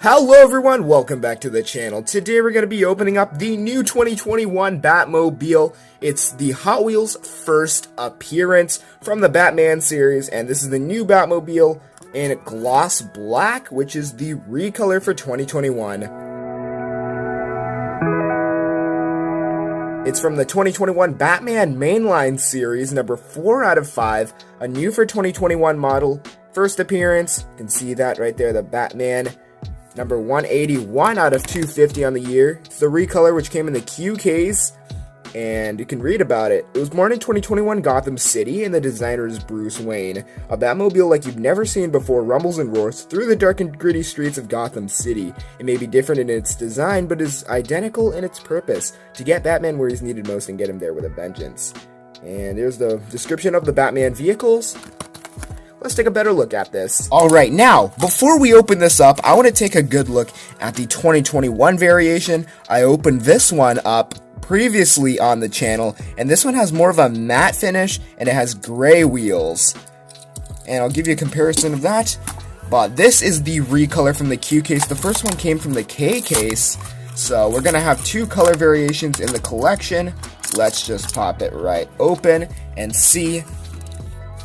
Hello everyone, welcome back to the channel. Today we're going to be opening up the new 2021 Batmobile. It's the Hot Wheels first appearance from the Batman series, and this is the new Batmobile in gloss black, which is the recolor for 2021. It's from the 2021 Batman Mainline series, number 4 out of 5, a new for 2021 model, first appearance. You can see that right there, the Batman. Number 181 out of 250 on the year. It's the recolor, which came in the Q case, and you can read about it. It was born in 2021 Gotham City, and the designer is Bruce Wayne. A Batmobile like you've never seen before rumbles and roars through the dark and gritty streets of Gotham City. It may be different in its design, but is identical in its purpose, to get Batman where he's needed most and get him there with a vengeance. And there's the description of the Batman vehicles. Let's take a better look at this. Alright, now, before we open this up, I want to take a good look at the 2021 variation. I opened this one up previously on the channel, and this one has more of a matte finish, and it has gray wheels. And I'll give you a comparison of that. But this is the recolor from the Q case. The first one came from the K case, so we're going to have two color variations in the collection. Let's just pop it right open and see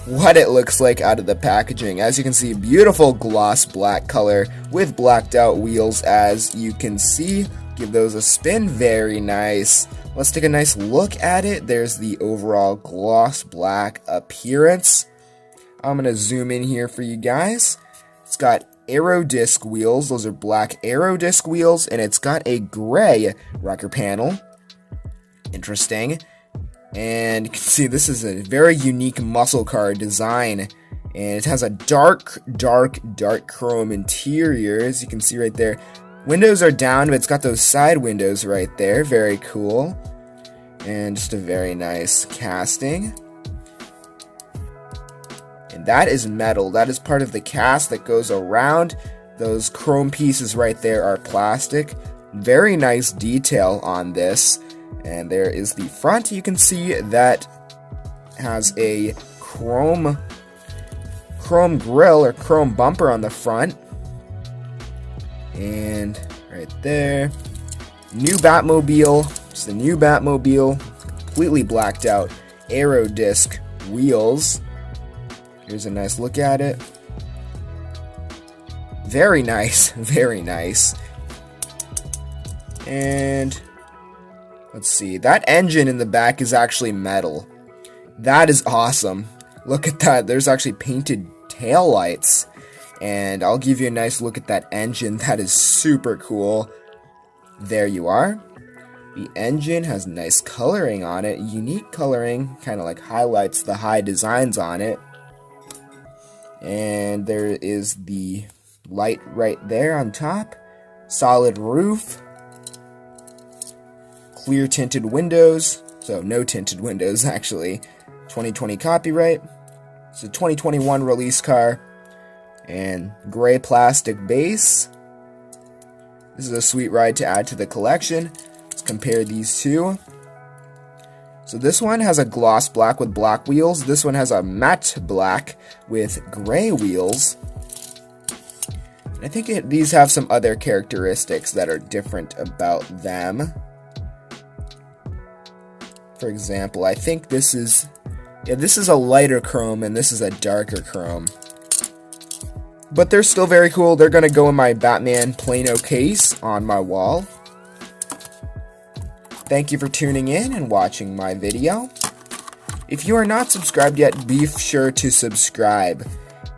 what it looks like out of the packaging. As you can see, beautiful gloss black color with blacked out wheels, as you can see. Give those a spin, very nice. Let's take a nice look at it. There's the overall gloss black appearance. I'm gonna zoom in here for you guys. It's got AeroDisc wheels, those are black AeroDisc wheels, and it's got a gray rocker panel. Interesting. And you can see this is a very unique muscle car design, and it has a dark chrome interior, as you can see right there. Windows are down, but it's got those side windows right there, very cool, and just a very nice casting. And that is metal, that is part of the cast that goes around. Those chrome pieces right there are plastic. Very nice detail on this. And there is the front. You can see that has a chrome grille or chrome bumper on the front. And right there, new Batmobile. It's the new Batmobile, completely blacked out AeroDisc wheels. Here's a nice look at it. Very nice, very nice. And let's see, that engine in the back is actually metal. That is awesome. Look at that, there's actually painted taillights. And I'll give you a nice look at that engine. That is super cool. There you are. The engine has nice coloring on it, unique coloring, kind of like highlights the high designs on it. And there is the light right there on top. Solid roof. Clear tinted windows, so no tinted windows actually. 2020 copyright. It's a 2021 release car, and gray plastic base. This is a sweet ride to add to the collection. Let's compare these two. So this one has a gloss black with black wheels. This one has a matte black with gray wheels. And I think these have some other characteristics that are different about them. For example, I think this is a lighter chrome and this is a darker chrome. But they're still very cool. They're going to go in my Batman Plano case on my wall. Thank you for tuning in and watching my video. If you are not subscribed yet, be sure to subscribe.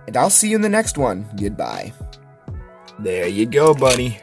And I'll see you in the next one. Goodbye. There you go, buddy.